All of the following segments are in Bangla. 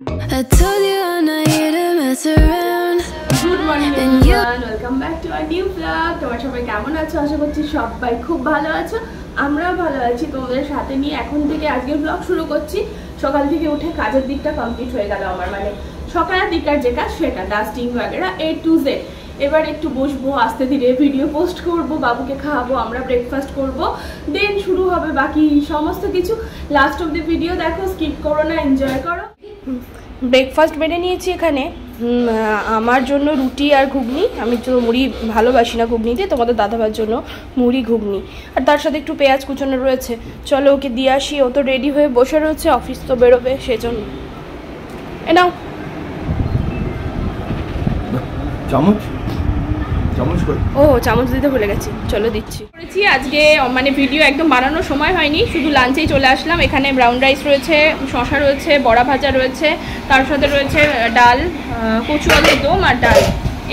I told you I'm not here to mess around. Good morning everyone, welcome back to our new vlog. তোমরা সবাই কেমন আছো? আশা করছি সবাই খুব ভালো আছো। আমরাও ভালো আছি তোমাদের সাথে নিয়ে। এখন থেকে আজকের ব্লগ শুরু করছি। সকাল থেকে উঠে কাজের দিকটা কমপ্লিট হয়ে গেল আমার, মানে সকালের দিককার যে কাজ সেটা, ডাস্টিং वगैरह A to Z। এবার একটু বসবো, আস্তে ধীরে ভিডিও পোস্ট করব, বাবুকে খাওয়াবো, আমরা ব্রেকফাস্ট করব, দেন শুরু হবে বাকি সমস্ত কিছু। লাস্ট অব দ্য ভিডিও দেখো, স্কিপ করো না, এনজয় করো। ব্রেকফাস্ট বেড়ে নিয়েছি এখানে। আমার জন্য রুটি আর ঘুগনি, আমি তো মুড়ি ভালোবাসি না ঘুগনিতে, তোমাদের দাদাভাইয়ের জন্য মুড়ি ঘুগনি, আর তার সাথে একটু পেঁয়াজ কুচানো রয়েছে। চলো ওকে দিয়ে আসি, ও তো রেডি হয়ে বসে রয়েছে, অফিস তো বেরোবে সেজন্য। এ নাও চামচ, ও চামচ দিতে ভুলে গেছি, চলো দিচ্ছি। করেছি আজকে, মানে ভিডিও একদম বানানোর সময় হয়নি, শুধু লাঞ্চেই চলে আসলাম। এখানে ব্রাউন রাইস রয়েছে, শশা রয়েছে, বড়া ভাজা রয়েছে, তার সাথে রয়েছে ডাল, কচু আলুর দম আর ডাল।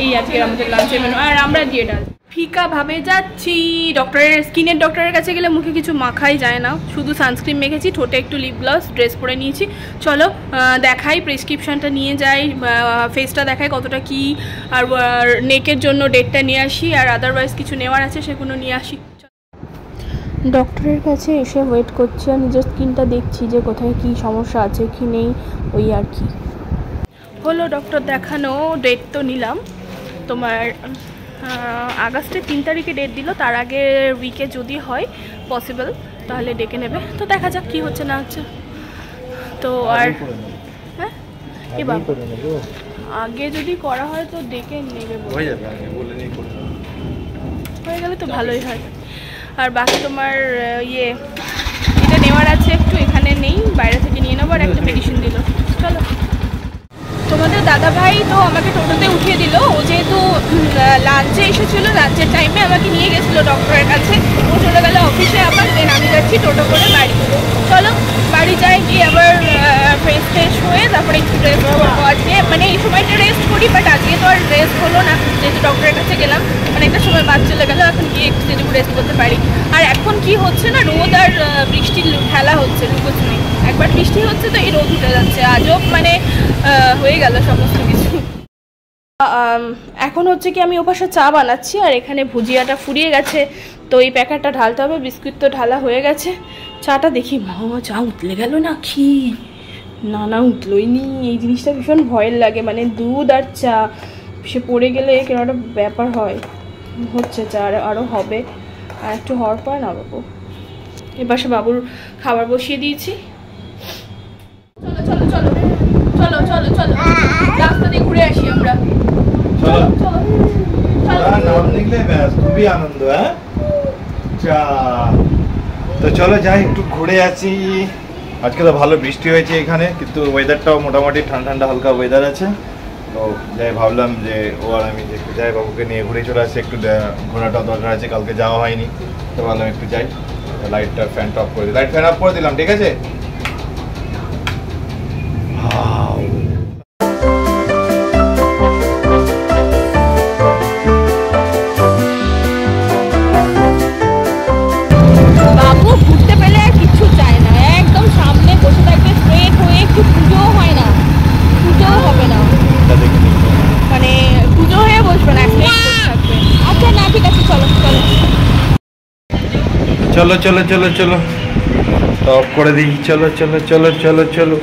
এই আজকের আমাদের লাঞ্চের মেনু, আর আমরা দিয়ে ডাল। ফিকা ভাবে যাচ্ছি স্কিনের ডক্টরের কাছে গেলে মুখে কিছু মাখাই যায় না, শুধু সানস্ক্রিন মেখেছি, ঠোঁটে একটু লিপ গ্লস, ড্রেস পরে নিয়েছি। চলো দেখাই, প্রেসক্রিপশানটা নিয়ে যাই, ফেসটা দেখাই কতটা কি, আর নেকের জন্য ডেটটা নিয়ে আসি, আর আদারওয়াইজ কিছু নেওয়ার আছে সেগুলো নিয়ে আসি। ডক্টরের কাছে এসে ওয়েট করছি, আর নিজের স্কিনটা দেখছি যে কোথায় কি সমস্যা আছে কি নেই, ওই আর কি। হলো ডক্টর দেখানো, ডেট তো নিলাম। তোমার আগস্টের 3 তারিখে ডেট দিল, তার আগে উইকে যদি হয় পসিবল তাহলে ডেকে নেবে। তো দেখা যাক কি হচ্ছে না হচ্ছে। তো আর হ্যাঁ, এবার আগে যদি করা হয় তো ডেকে নেবে, হয়ে গেলে তো ভালোই হয়। আর বাকি তোমার এটা নেওয়ার আছে একটু, এখানে নেই, বাইরে থেকে নিয়ে নেবো, আর একটা মেডিসিন দিল। চলো, তোমাদের দাদাভাই তো আমাকে টোটোতে উঠিয়ে দিল। ও যেহেতু লাঞ্চে এসেছিলো, লাঞ্চের টাইমে আমাকে নিয়ে গেছিলো ডক্টরের কাছে। ও চলে গেলো অফিসে, আবার দেন আমি যাচ্ছি টোটো করে বাড়ি। চলো বাড়ি যাই, গিয়ে আবার ফ্রেশ হয়ে তারপরে একটু রেস্ট করবো। আজকে মানে এই সময়টা রেস্ট করি, বাট আজকে তো আর রেস্ট হলো না, যেহেতু ডক্টরের কাছে গেলাম, অনেকটা সময় বাদ চলে গেলো। এখন গিয়ে একটু যেটুকু রেস্ট করতে পারি। আর এখন কি হচ্ছে না, রোদ আর বৃষ্টির খেলা হচ্ছে, লুকোচ নেই। একবার বৃষ্টি হচ্ছে তো এই রোদ উঠে যাচ্ছে, আজব মানে হয়ে গেল সমস্ত কিছু। এখন হচ্ছে কি, আমি ওপাশে চা বানাচ্ছি, আর এখানে ভুজিয়াটা ফুরিয়ে গেছে, তো এই প্যাকেটটা ঢালতে হবে। বিস্কুট তো ঢালা হয়ে গেছে, চাটা দেখি চা উতলে গেল না কি, না উতলোই নি। এই জিনিসটা ভীষণ ভয়ের লাগে, মানে দুধ আর চা সে পড়ে গেলে কেন একটা ব্যাপার হয়। হচ্ছে চা আরও হবে, আর একটু হওয়ার পর না বাবু। এপাশে বাবুর খাবার বসিয়ে দিয়েছি। চলো চলো চলো চলো চলো চলো, রাস্তা দিয়ে ঘুরে আসি আমরা। নাম লিখলে ব্যাস, খুবই আনন্দ। হ্যাঁ তো চলো যাই, একটু ঘুরে আসি। আজকে তো ভালো বৃষ্টি হয়েছে এখানে, কিন্তু ওয়েদারটাও মোটামুটি ঠান্ডা ঠান্ডা হালকা ওয়েদার আছে। তো যাই ভাবলাম যে ও আর আমি একটু যাই, বাবুকে নিয়ে ঘুরে চলে আসি। একটু ঘোরাটাও দরকার আছে, কালকে যাওয়া হয়নি, তো ভাবলাম একটু যাই। লাইটটা ফ্যানটা অফ করে দিই, লাইট ফ্যান অফ করে দিলাম, ঠিক আছে। বাবু ঘুরতে পেলে আর কিচ্ছু চায় না, একদম সামনে বসে থাকবে স্ট্রেট হয়ে, একটু পুজোও হয় না, পুজোও হবে না, মানে পুজো হয়ে বসবে না, থাকবে। আচ্ছা না, ঠিক আছে, চলো চলো চলো চলো চলো চলো, অফ করে দিই। চলো চলো চলো চলো চলো।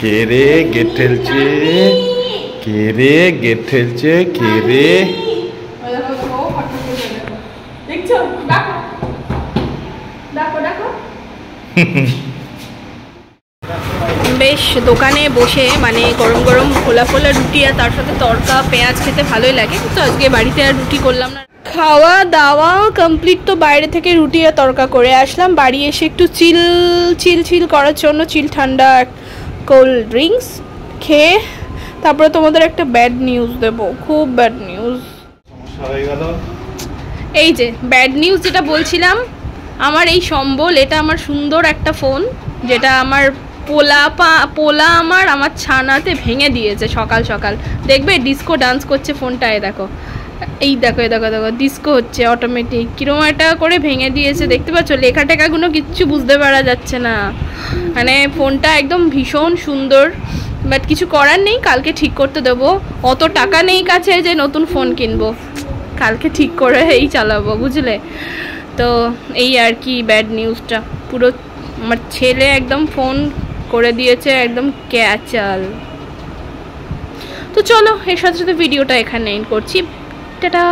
কে রে গেট ঠেলছে, কে রে গেট ঠেলছে, কে রে? দেখছো, দেখো দেখো দেখো। বেশ দোকানে বসে, মানে গরম গরম ফোলা ফোলা রুটি আর তার সাথে তড়কা পেঁয়াজ খেতে ভালোই লাগে, কিন্তু আজকে বাড়িতে আর রুটি করলাম না। খাওয়া দাওয়া কমপ্লিট, তো বাইরে থেকে রুটি আর তড়কা করে আসলাম। বাড়ি এসে একটু চিল করার জন্য চিল ঠান্ডা কোল্ড ড্রিঙ্কস খেয়ে তারপরে তোমাদের একটা ব্যাড নিউজ দেবো, খুব ব্যাড নিউজ। এই যে ব্যাড নিউজ যেটা বলছিলাম, আমার এই সম্বল, এটা আমার সুন্দর একটা ফোন, যেটা আমার পোলা আমার ছানাতে ভেঙে দিয়েছে সকাল সকাল। দেখবে ডিস্কো ডান্স করছে ফোনটায়, দেখো এই দেখো দেখো দেখো ডিস্কো হচ্ছে অটোমেটিক, কিরকম একটা করে ভেঙে দিয়েছে দেখতে পাচ্ছ, লেখা টেখাগুলো কিচ্ছু বুঝতে পারা যাচ্ছে না। মানে ফোনটা একদম ভীষণ সুন্দর, বাট কিছু করার নেই, কালকে ঠিক করতে দেবো। অত টাকা নেই কাছে যে নতুন ফোন কিনবো, কালকে ঠিক করে এই চালাবো, বুঝলে তো। এই আর কি ব্যাড নিউজটা, পুরো আমার ছেলে একদম ফোন করে দিয়েছে একদম ক্যাচাল। তো চলো এর সাথে সাথে ভিডিওটা এখানে এন্ড করছি, টাটা।